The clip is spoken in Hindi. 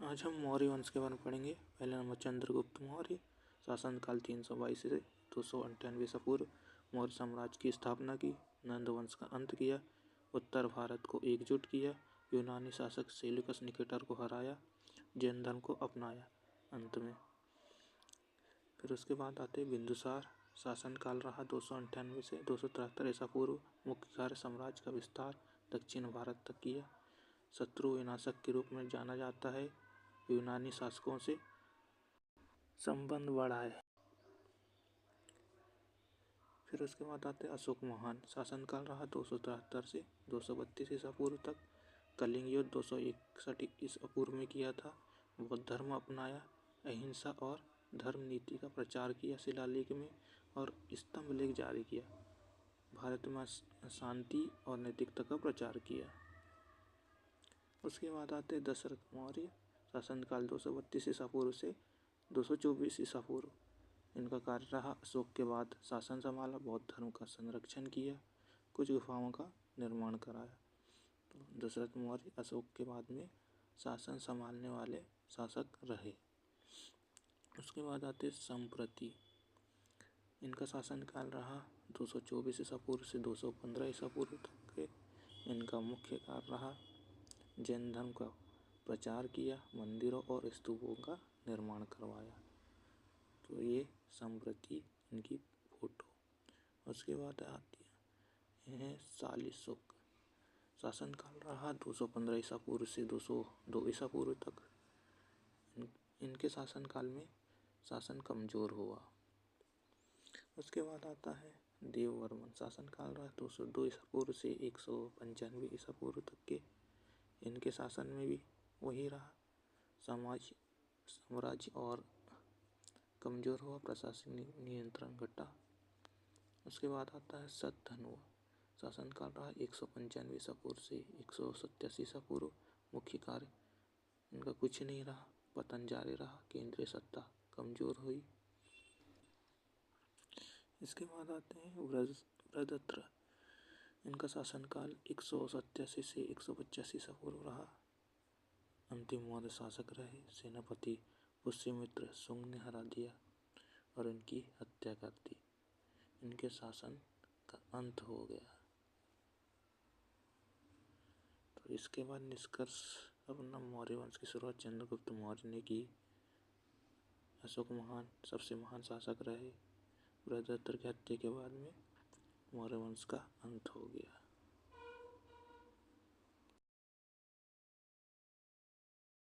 आज हम मौर्य वंश के बारे में पढ़ेंगे। पहला नंबर चंद्रगुप्त मौर्य, शासनकाल 322 से 298 ईसा पूर्व। मौर्य साम्राज्य की स्थापना की, नंद वंश का अंत किया, उत्तर भारत को एकजुट किया, यूनानी शासक सेल्यूकस निकेटर को हराया, जैन धर्म को अपनाया। अंत में फिर उसके बाद आते बिंदुसार, शासनकाल रहा 298 से 273 ईसा पूर्व। मुख्य कार्य साम्राज्य का विस्तार दक्षिण भारत तक किया। शत्रु विनाशक के रूप में जाना जाता है। यूनानी शासकों से संबंध बढ़ाए। फिर उसके बाद आते अशोक महान, शासनकाल रहा 273 से 232 ईसा पूर्व तक। कलिंग युद्ध 261 ईसा पूर्व में किया था। बौद्ध धर्म अपनाया, अहिंसा और धर्म नीति का प्रचार किया शिलालेख में, और स्तंभ लेख जारी किया। भारत में शांति और नैतिकता का प्रचार किया। उसके बाद आते दशरथ मौर्य, शासनकाल 232 ईसा पूर्व से 224 ईसा पूर्व। इनका कार्य रहा अशोक के बाद शासन संभाला, बौद्ध धर्म का संरक्षण किया, कुछ गुफाओं का निर्माण कराया। तो दशरथ मौर्य अशोक के बाद में शासन संभालने वाले शासक रहे। उसके बाद आते संप्रति, इनका शासनकाल रहा 224 ईसा पूर्व से 215 ईसा पूर्व तक के। इनका मुख्य कार्य रहा जैन धर्म का प्रचार किया, मंदिरों और स्तूपों का निर्माण करवाया। तो ये संप्रति इनकी फोटो। उसके बाद आती है सालिशुक, शासनकाल रहा 215 ईसा पूर्व से 202 ईसा पूर्व तक। इनके शासनकाल में शासन कमजोर हुआ। उसके बाद आता है देववर्मन, शासनकाल रहा 202 ईसा पूर्व से 195 ईसा पूर्व तक के। इनके शासन में भी वही रहा, साम्राज्य और कमजोर हुआ, प्रशासनिक नियंत्रण घटा। उसके बाद आता है शतधन्व, शासनकाल रहा 195 ईसा पूर्व से 187 ईसा पूर्व। मुख्य कार्य इनका कुछ नहीं रहा, पतन जारी रहा, केंद्रीय सत्ता कमजोर हुई। इसके बाद आते हैं वृद्धत्र, इनका शासनकाल 187 से 185 ईसा पूर्व रहा। अंतिम मौर्य शासक रहे। सेनापति पुष्यमित्र शुंग ने हरा दिया और इनकी हत्या कर दी। इनके शासन का अंत हो गया। तो इसके बाद निष्कर्ष, अपना मौर्य वंश की शुरुआत चंद्रगुप्त मौर्य ने की। अशोक महान सबसे महान शासक रहे। वृद्धत्र की हत्या के बाद में मौर्य वंश का अंत हो गया।